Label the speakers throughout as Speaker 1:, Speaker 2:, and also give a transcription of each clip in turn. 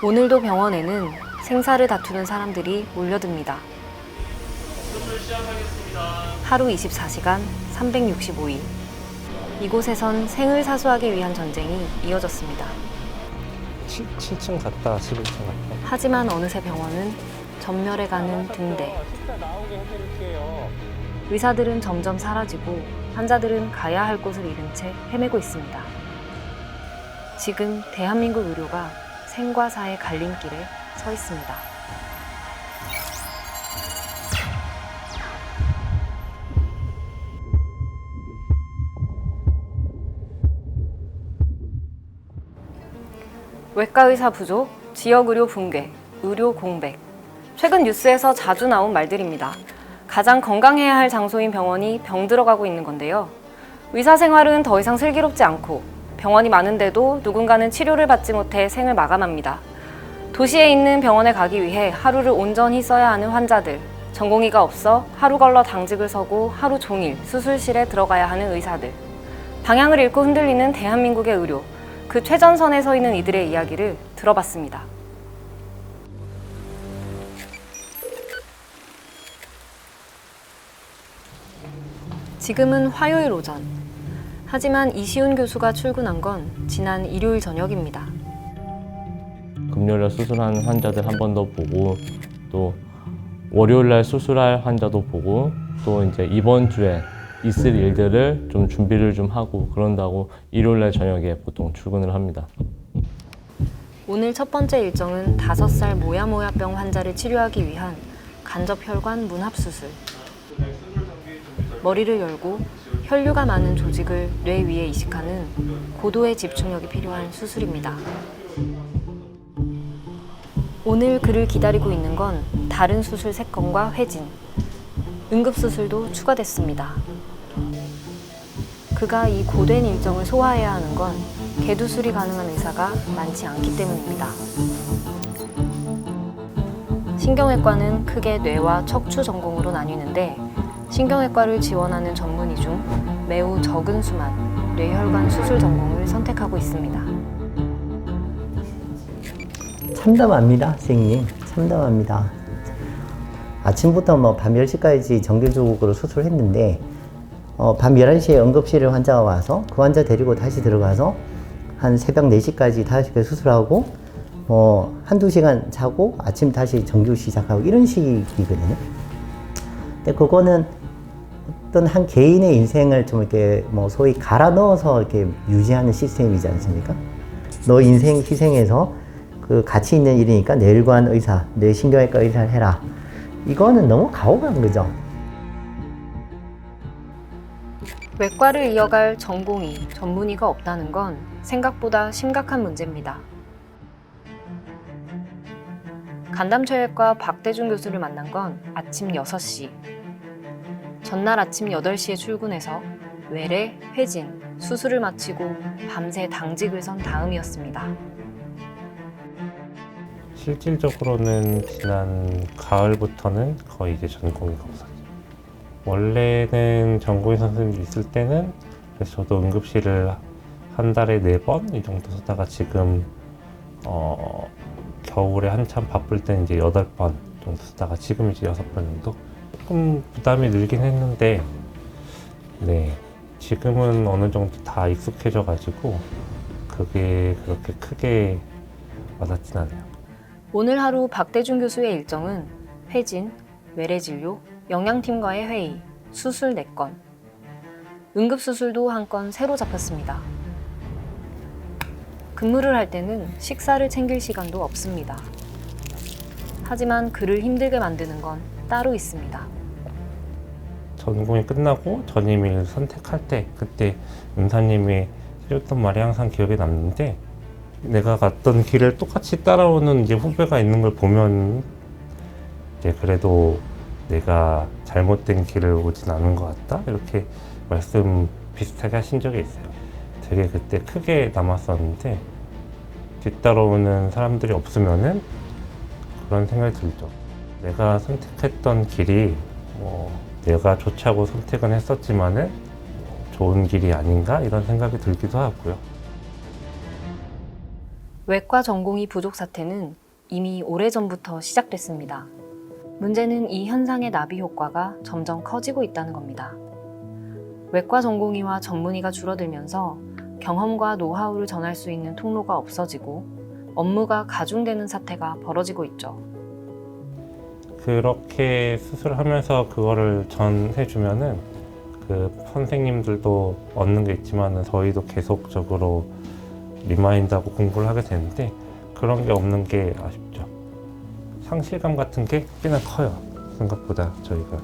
Speaker 1: 오늘도 병원에는 생사를 다투는 사람들이 몰려듭니다. 하루 24시간 365일. 이곳에선 생을 사수하기 위한 전쟁이 이어졌습니다.
Speaker 2: 7층 갔다 11층 갔다.
Speaker 1: 하지만 어느새 병원은 전멸해가는 등대. 의사들은 점점 사라지고 환자들은 가야 할 곳을 잃은 채 헤매고 있습니다. 지금 대한민국 의료가 생과 사의 갈림길에 서 있습니다. 외과의사 부족, 지역의료 붕괴, 의료 공백. 최근 뉴스에서 자주 나온 말들입니다. 가장 건강해야 할 장소인 병원이 병들어가고 있는 건데요. 의사 생활은 더 이상 슬기롭지 않고 병원이 많은데도 누군가는 치료를 받지 못해 생을 마감합니다. 도시에 있는 병원에 가기 위해 하루를 온전히 써야 하는 환자들, 전공의가 없어 하루 걸러 당직을 서고 하루 종일 수술실에 들어가야 하는 의사들, 방향을 잃고 흔들리는 대한민국의 의료, 그 최전선에 서 있는 이들의 이야기를 들어봤습니다. 지금은 화요일 오전. 하지만 이시훈 교수가 출근한 건 지난 일요일 저녁입니다.
Speaker 2: 금요일에 수술한 환자들 한 번 더 보고, 또 월요일날 수술할 환자도 보고, 또 이제 이번 주에 있을 일들을 좀 준비를 좀 하고 그런다고 일요일날 저녁에 보통 출근을 합니다.
Speaker 1: 오늘 첫 번째 일정은 5살 모야모야병 환자를 치료하기 위한 간접혈관 문합수술. 머리를 열고 혈류가 많은 조직을 뇌 위에 이식하는 고도의 집중력이 필요한 수술입니다. 오늘 그를 기다리고 있는 건 다른 수술 3건과 회진, 응급수술도 추가됐습니다. 그가 이 고된 일정을 소화해야 하는 건 개두술이 가능한 의사가 많지 않기 때문입니다. 신경외과는 크게 뇌와 척추 전공으로 나뉘는데 신경외과를 지원하는 전문의 중 매우 적은 수만 뇌혈관 수술 전공을 선택하고 있습니다.
Speaker 3: 참담합니다, 선생님. 참담합니다. 아침부터 밤 10시까지 정기적으로 수술했는데 밤 11시에 응급실에 환자가 와서 그 환자 데리고 다시 들어가서 한 새벽 4시까지 5시까지 수술하고 한두 시간 자고 아침 다시 정규 시작하고 이런 식이거든요. 근데 그거는 어떤 한 개인의 인생을 좀 이렇게 소위 갈아 넣어서 이렇게 유지하는 시스템이지 않습니까? 너 인생 희생해서 그 가치 있는 일이니까 뇌혈관 의사, 뇌신경외과 의사를 해라. 이거는 너무 가혹한 거죠.
Speaker 1: 외과를 이어갈 전공의, 전문의가 없다는 건 생각보다 심각한 문제입니다. 간담체외과 박대중 교수를 만난 건 아침 6시. 전날 아침 8시에 출근해서 외래, 회진, 수술을 마치고 밤새 당직을 선 다음이었습니다.
Speaker 2: 실질적으로는 지난 가을부터는 거의 이제 전공의가 없었죠. 원래는 전공의 선생님이 있을 때는 그래서 저도 응급실을 한 달에 4번 이 정도 쓰다가 지금 겨울에 한참 바쁠 때는 이제 8번 정도 쓰다가 지금 이제 6번 정도. 조금 부담이 늘긴 했는데 네, 지금은 어느 정도 다 익숙해져 가지고 그게 그렇게 크게 와닿진 않아요.
Speaker 1: 오늘 하루 박대중 교수의 일정은 회진, 외래진료, 영양팀과의 회의, 수술 4건, 응급수술도 1건 새로 잡혔습니다. 근무를 할 때는 식사를 챙길 시간도 없습니다. 하지만 그를 힘들게 만드는 건 따로 있습니다.
Speaker 2: 전공이 끝나고 전임을 선택할 때 그때 의사님이 해줬던 말이 항상 기억에 남는데, 내가 갔던 길을 똑같이 따라오는 이제 후배가 있는 걸 보면 이제 그래도 내가 잘못된 길을 오진 않은 것 같다, 이렇게 말씀 비슷하게 하신 적이 있어요. 되게 그때 크게 남았었는데 뒤따라오는 사람들이 없으면은 그런 생각이 들죠. 내가 선택했던 길이 내가 좋자고 선택은 했었지만은 좋은 길이 아닌가 이런 생각이 들기도 하고요.
Speaker 1: 외과 전공의 부족 사태는 이미 오래전부터 시작됐습니다. 문제는 이 현상의 나비 효과가 점점 커지고 있다는 겁니다. 외과 전공의와 전문의가 줄어들면서 경험과 노하우를 전할 수 있는 통로가 없어지고 업무가 가중되는 사태가 벌어지고 있죠.
Speaker 2: 그렇게 수술하면서 그거를 전해주면은 그 선생님들도 얻는 게 있지만은 저희도 계속적으로 리마인드하고 공부를 하게 되는데 그런 게 없는 게 아쉽죠. 상실감 같은 게 꽤나 커요. 생각보다 저희가.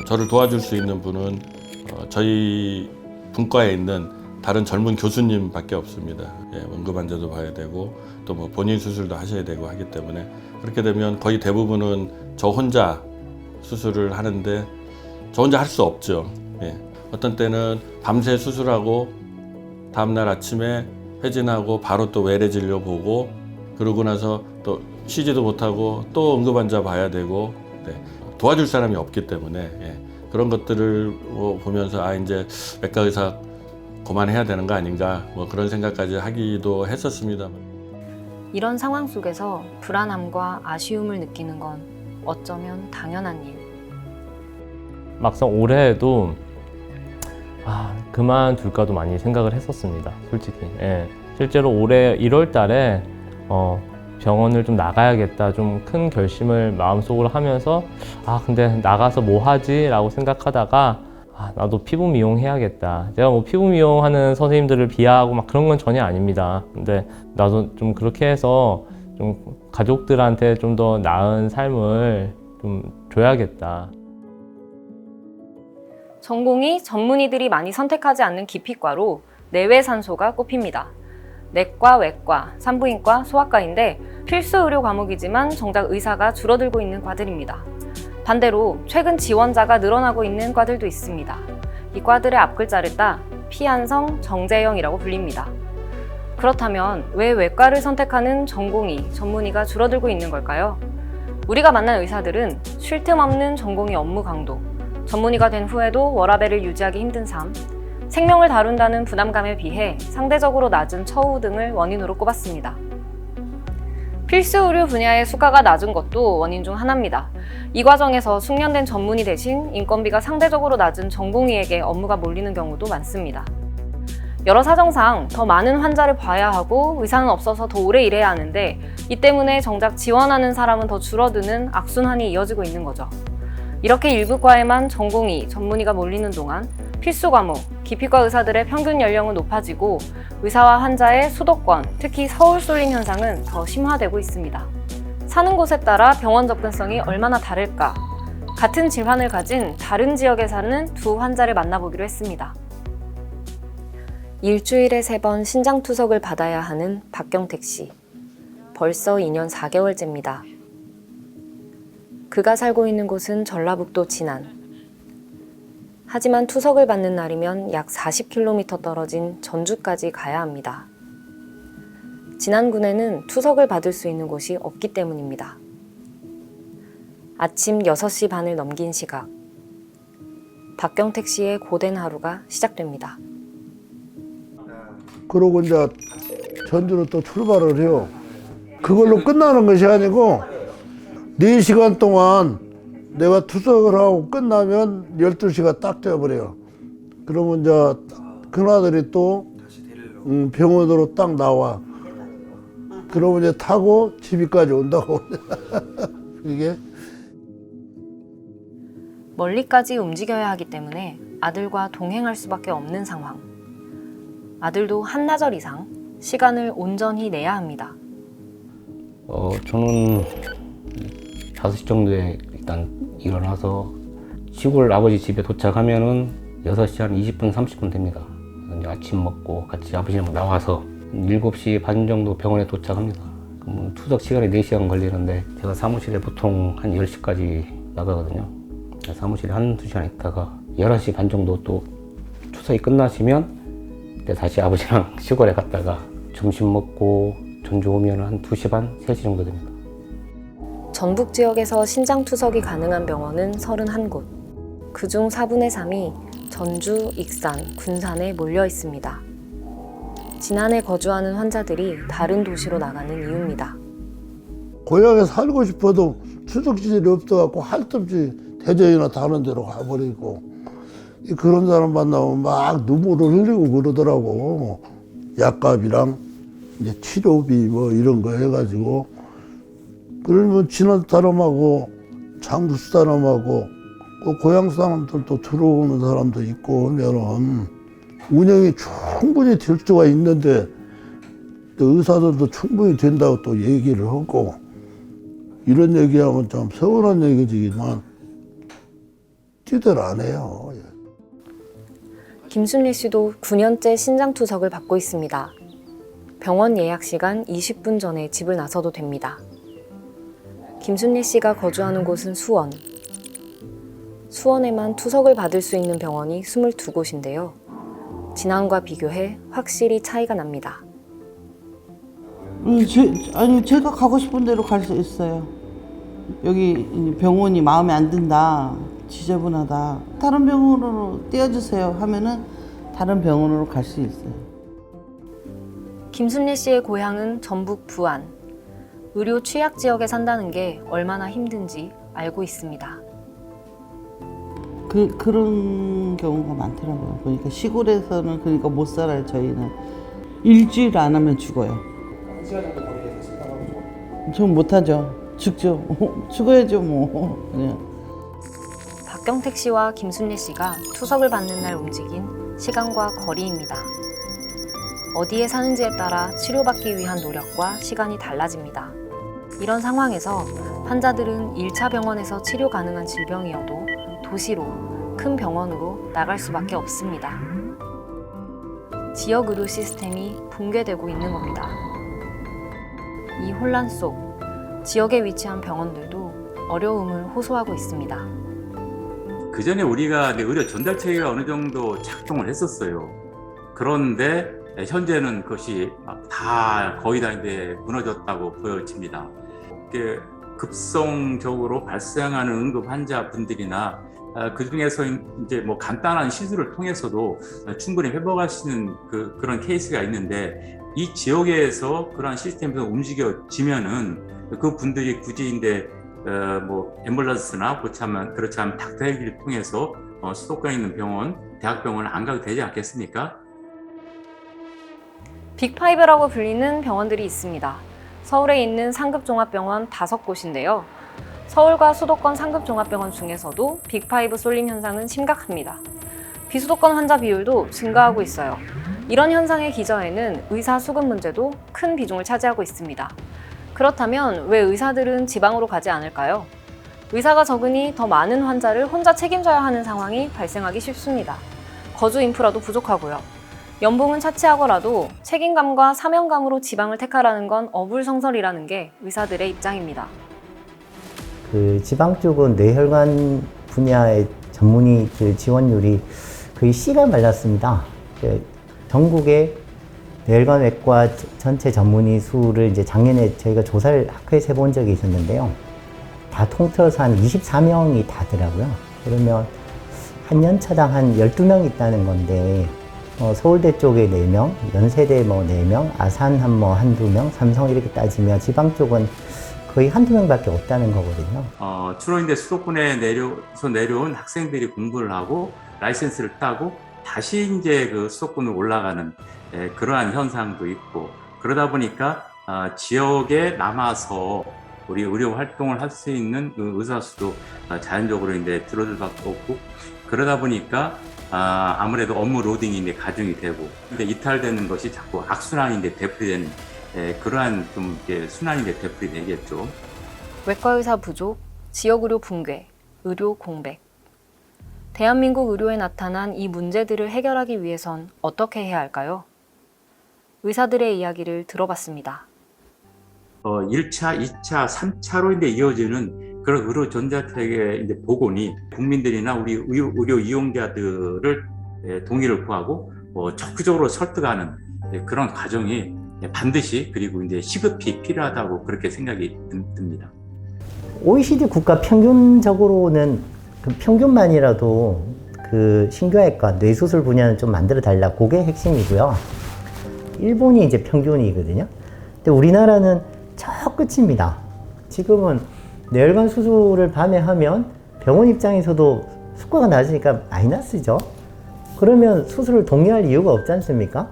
Speaker 4: 저를 도와줄 수 있는 분은 저희 분과에 있는 다른 젊은 교수님밖에 없습니다. 예, 응급 환자도 봐야 되고 또 뭐 본인 수술도 하셔야 되고 하기 때문에 그렇게 되면 거의 대부분은 저 혼자 수술을 하는데 저 혼자 할 수 없죠. 예, 어떤 때는 밤새 수술하고 다음날 아침에 회진하고 바로 또 외래 진료 보고 그러고 나서 또 쉬지도 못하고 또 응급 환자 봐야 되고 네, 도와줄 사람이 없기 때문에 예, 그런 것들을 보면서 아 이제 외과 의사 그만해야 되는 거 아닌가 뭐 그런 생각까지 하기도 했었습니다.
Speaker 1: 이런 상황 속에서 불안함과 아쉬움을 느끼는 건 어쩌면 당연한 일.
Speaker 5: 막상 올해에도 그만둘까도 많이 생각을 했었습니다. 솔직히. 예. 실제로 올해 1월 달에 병원을 좀 나가야겠다 좀 큰 결심을 마음속으로 하면서 근데 나가서 뭐 하지? 라고 생각하다가 나도 피부 미용 해야겠다. 제가 뭐 피부 미용하는 선생님들을 비하하고 막 그런 건 전혀 아닙니다. 근데 나도 좀 그렇게 해서 좀 가족들한테 좀 더 나은 삶을 좀 줘야겠다.
Speaker 1: 전공이 전문의들이 많이 선택하지 않는 기피과로 내외산소가 꼽힙니다. 내과, 외과, 산부인과, 소아과인데 필수 의료 과목이지만 정작 의사가 줄어들고 있는 과들입니다. 반대로 최근 지원자가 늘어나고 있는 과들도 있습니다. 이 과들의 앞글자를 따 피한성, 정재영이라고 불립니다. 그렇다면 왜 외과를 선택하는 전공의, 전문의가 줄어들고 있는 걸까요? 우리가 만난 의사들은 쉴 틈 없는 전공의 업무 강도, 전문의가 된 후에도 워라밸을 유지하기 힘든 삶, 생명을 다룬다는 부담감에 비해 상대적으로 낮은 처우 등을 원인으로 꼽았습니다. 필수 의료 분야의 수가가 낮은 것도 원인 중 하나입니다. 이 과정에서 숙련된 전문의 대신 인건비가 상대적으로 낮은 전공의에게 업무가 몰리는 경우도 많습니다. 여러 사정상 더 많은 환자를 봐야 하고 의사는 없어서 더 오래 일해야 하는데 이 때문에 정작 지원하는 사람은 더 줄어드는 악순환이 이어지고 있는 거죠. 이렇게 일부 과에만 전공의, 전문의가 몰리는 동안 필수 과목, 기피과 의사들의 평균 연령은 높아지고 의사와 환자의 수도권, 특히 서울 쏠림 현상은 더 심화되고 있습니다. 사는 곳에 따라 병원 접근성이 얼마나 다를까? 같은 질환을 가진 다른 지역에 사는 두 환자를 만나보기로 했습니다. 일주일에 3번 신장투석을 받아야 하는 박경택 씨. 벌써 2년 4개월째입니다. 그가 살고 있는 곳은 전라북도 진안. 하지만 투석을 받는 날이면 약 40km 떨어진 전주까지 가야 합니다. 진안군에는 투석을 받을 수 있는 곳이 없기 때문입니다. 아침 6시 반을 넘긴 시각. 박경택 씨의 고된 하루가 시작됩니다.
Speaker 6: 그러고 이제 전주로 또 출발을 해요. 그걸로 끝나는 것이 아니고 4시간 동안 내가 투석을 하고 끝나면 12시가 딱 되어버려요. 그러면 이제 그나들이 또 병원으로 딱 나와. 그러면 이제 타고 집이까지 온다고. 이게
Speaker 1: 멀리까지 움직여야 하기 때문에 아들과 동행할 수밖에 없는 상황. 아들도 한나절 이상 시간을 온전히 내야 합니다.
Speaker 7: 저는 5시 정도에 일단 일어나서 시골 아버지 집에 도착하면은 6시 한 20분, 30분 됩니다. 이제 아침 먹고 같이 아버지랑 나와서 7시 반 정도 병원에 도착합니다. 그럼 투석 시간이 4시간 걸리는데 제가 사무실에 보통 한 10시까지 나가거든요. 사무실에 한두 시간 있다가 11시 반 정도 또 투석이 끝나시면 그때 다시 아버지랑 시골에 갔다가 점심 먹고 전주 오면 한 2시 반, 3시 정도 됩니다.
Speaker 1: 전북 지역에서 신장투석이 가능한 병원은 31곳. 그중 4분의 3이 전주, 익산, 군산에 몰려 있습니다. 진안에 거주하는 환자들이 다른 도시로 나가는 이유입니다.
Speaker 6: 고향에 살고 싶어도 추적지들이 없어갖고 할 데 없이 대전이나 다른 데로 가버리고, 그런 사람 만나면 막 눈물을 흘리고 그러더라고. 약값이랑 이제 치료비 뭐 이런 거 해가지고. 그러면 지난 사람하고 장수 사람하고 고향 사람들도 들어오는 사람도 있고 하면은 운영이 충분히 될 수가 있는데, 또 의사들도 충분히 된다고 또 얘기를 하고, 이런 얘기하면 좀 서운한 얘기지만 티들 안 해요.
Speaker 1: 김순례 씨도 9년째 신장 투석을 받고 있습니다. 병원 예약 시간 20분 전에 집을 나서도 됩니다. 김순례 씨가 거주하는 곳은 수원. 수원에만 투석을 받을 수 있는 병원이 22곳인데요. 진안과 비교해 확실히 차이가 납니다.
Speaker 8: 제가 가고 싶은 대로 갈 수 있어요. 여기 병원이 마음에 안 든다, 지저분하다, 다른 병원으로 떼어주세요 하면은 다른 병원으로 갈 수 있어요.
Speaker 1: 김순례 씨의 고향은 전북 부안. 의료 취약 지역에 산다는 게 얼마나 힘든지 알고 있습니다.
Speaker 8: 그런 경우가 많더라고요. 그러니까 시골에서는 그러니까 못 살아요. 저희는 일주일 안 하면 죽어요. 한 시간 정도 거리에서 쓴다고 하죠? 전 못하죠. 죽죠. 죽어야죠 뭐. 그냥.
Speaker 1: 박경택 씨와 김순례 씨가 투석을 받는 날 움직인 시간과 거리입니다. 어디에 사는지에 따라 치료받기 위한 노력과 시간이 달라집니다. 이런 상황에서 환자들은 1차 병원에서 치료 가능한 질병이어도 도시로, 큰 병원으로 나갈 수밖에 없습니다. 지역 의료 시스템이 붕괴되고 있는 겁니다. 이 혼란 속 지역에 위치한 병원들도 어려움을 호소하고 있습니다.
Speaker 9: 그 전에 우리가 의료 전달 체계가 어느 정도 작동을 했었어요. 그런데 현재는 그것이 다 거의 다 이제 무너졌다고 보여집니다. 급성적으로 발생하는 응급 환자분들이나 그 중에서 이제 뭐 간단한 시술을 통해서도 충분히 회복할 수 있는 그런 케이스가 있는데, 이 지역에서 그러한 시스템에서 움직여지면은 그 분들이 굳이 이제 뭐 앰뷸런스나 그렇지 않으면 닥터 헬기를 통해서 수도권에 있는 병원, 대학병원을 안 가도 되지 않겠습니까?
Speaker 1: 빅5라고 불리는 병원들이 있습니다. 서울에 있는 상급종합병원 5곳인데요. 서울과 수도권 상급종합병원 중에서도 빅5 쏠림 현상은 심각합니다. 비수도권 환자 비율도 증가하고 있어요. 이런 현상의 기저에는 의사 수급 문제도 큰 비중을 차지하고 있습니다. 그렇다면 왜 의사들은 지방으로 가지 않을까요? 의사가 적으니 더 많은 환자를 혼자 책임져야 하는 상황이 발생하기 쉽습니다. 거주 인프라도 부족하고요. 연봉은 차치하더라도 책임감과 사명감으로 지방을 택하라는 건 어불성설이라는 게 의사들의 입장입니다.
Speaker 3: 그 지방 쪽은 뇌혈관 분야의 전문의들 지원율이 거의 씨가 말랐습니다. 전국의 뇌혈관외과 전체 전문의 수를 이제 작년에 저희가 조사를 학회에서 해본 적이 있었는데요. 다 통틀어서 한 24명이 다더라고요. 그러면 한 연차당 한 12명 있다는 건데, 서울대 쪽에 4명, 연세대 뭐 4명, 아산 한두 명, 삼성 이렇게 따지면 지방 쪽은 거의 한두 명밖에 없다는 거거든요.
Speaker 9: 주로 이제 수도권에 내려온 학생들이 공부를 하고 라이센스를 따고 다시 이제 그 수도권으로 올라가는 그러한 현상도 있고, 그러다 보니까 지역에 남아서 우리 의료 활동을 할 수 있는 그 의사 수도 자연적으로 이제 줄어들 수밖에 없고, 그러다 보니까 아무래도 업무 로딩이 이제 가중이 되고, 근데 이탈되는 것이 자꾸 악순환이 이제 되풀이되는 그러한 좀 이제 순환이 이제 되풀이되겠죠.
Speaker 1: 외과 의사 부족, 지역 의료 붕괴, 의료 공백. 대한민국 의료에 나타난 이 문제들을 해결하기 위해선 어떻게 해야 할까요? 의사들의 이야기를 들어봤습니다.
Speaker 9: 1차, 2차, 3차로 이제 이어지는 그런 의료 전자체계 이제 복원이 국민들이나 우리 의료 이용자들을 동의를 구하고 적극적으로 설득하는 그런 과정이 반드시, 그리고 이제 시급히 필요하다고 그렇게 생각이 듭니다.
Speaker 3: OECD 국가 평균적으로는 그 평균만이라도 그 신경외과, 뇌수술 분야는 좀 만들어 달라. 그게 핵심이고요. 일본이 이제 평균이거든요. 근데 우리나라는 저 끝입니다. 지금은 뇌혈관 수술을 밤에 하면 병원 입장에서도 수가가 낮으니까 마이너스죠. 그러면 수술을 독려할 이유가 없지 않습니까?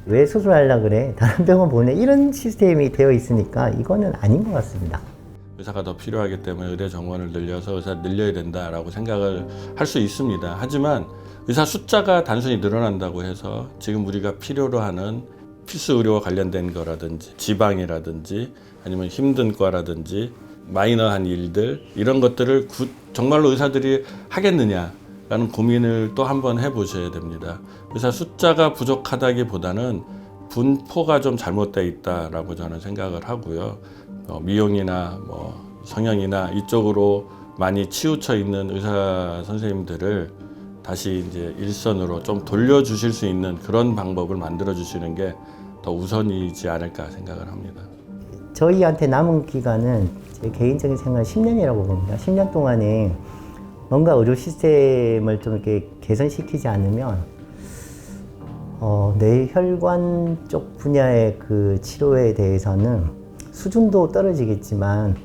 Speaker 3: 왜 수술하려고 그래? 다른 병원 보내? 이런 시스템이 되어 있으니까 이거는 아닌 것 같습니다.
Speaker 4: 의사가 더 필요하기 때문에 의대 정원을 늘려서 의사를 늘려야 된다라고 생각을 할 수 있습니다. 하지만 의사 숫자가 단순히 늘어난다고 해서 지금 우리가 필요로 하는 필수 의료와 관련된 거라든지 지방이라든지 아니면 힘든 과라든지 마이너한 일들 이런 것들을 정말로 의사들이 하겠느냐라는 고민을 또 한번 해보셔야 됩니다. 의사 숫자가 부족하다기보다는 분포가 좀 잘못되어 있다라고 저는 생각을 하고요. 미용이나 성형이나 이쪽으로 많이 치우쳐 있는 의사 선생님들을 다시 이제 일선으로 좀 돌려주실 수 있는 그런 방법을 만들어 주시는 게 더 우선이지 않을까 생각을 합니다.
Speaker 3: 저희한테 남은 기간은 제 개인적인 생각은 10년이라고 봅니다. 10년 동안에 뭔가 의료 시스템을 좀 이렇게 개선시키지 않으면 뇌혈관 쪽 분야의 그 치료에 대해서는 수준도 떨어지겠지만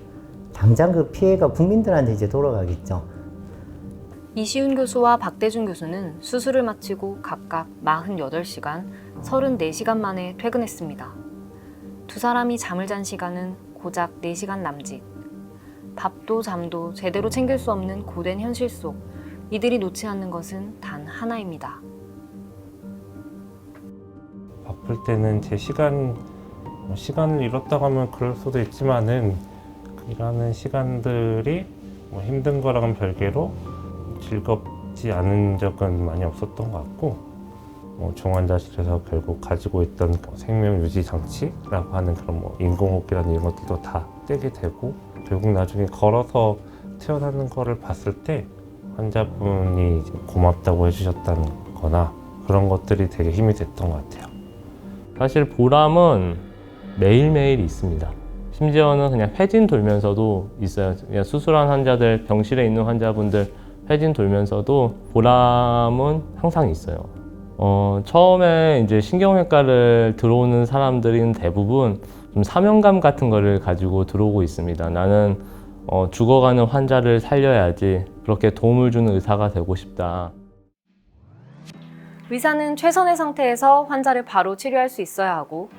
Speaker 3: 당장 그 피해가 국민들한테 이제 돌아가겠죠.
Speaker 1: 이시훈 교수와 박대준 교수는 수술을 마치고 각각 48시간, 34시간 만에 퇴근했습니다. 두 사람이 잠을 잔 시간은 고작 4시간 남짓. 밥도 잠도 제대로 챙길 수 없는 고된 현실 속 이들이 놓지 않는 것은 단 하나입니다.
Speaker 2: 바쁠 때는 제 시간을 잃었다고 하면 그럴 수도 있지만은 일하는 시간들이 힘든 거랑은 별개로 즐겁지 않은 적은 많이 없었던 것 같고 중환자실에서 결국 가지고 있던 생명 유지 장치라고 하는 그런 인공호흡기라는 이런 것들도 다 떼게 되고 결국 나중에 걸어서 태어나는 거를 봤을 때 환자분이 고맙다고 해주셨다는 거나 그런 것들이 되게 힘이 됐던 것 같아요.
Speaker 5: 사실 보람은 매일매일 있습니다. 심지어는 그냥 회진 돌면서도 있어요. 그냥 수술한 환자들, 병실에 있는 환자분들 회진 돌면서도 보람은 항상 있어요. 처음에 이제 신경외과를 들어오는 사람들은 대부분 좀 사명감 같은 거를 가지고 들어오고 있습니다. 나는 죽어가는 환자를 살려야지, 그렇게 도움을 주는 의사가 되고 싶다.
Speaker 1: 의사는 최선의 상태에서 환자를 바로 치료할 수 있어야 하고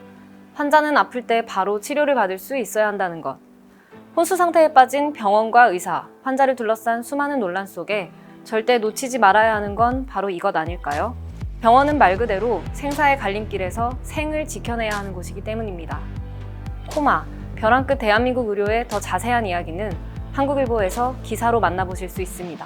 Speaker 1: 환자는 아플 때 바로 치료를 받을 수 있어야 한다는 것. 혼수 상태에 빠진 병원과 의사, 환자를 둘러싼 수많은 논란 속에 절대 놓치지 말아야 하는 건 바로 이것 아닐까요? 병원은 말 그대로 생사의 갈림길에서 생을 지켜내야 하는 곳이기 때문입니다. 코마, 벼랑 끝 대한민국 의료의 더 자세한 이야기는 한국일보에서 기사로 만나보실 수 있습니다.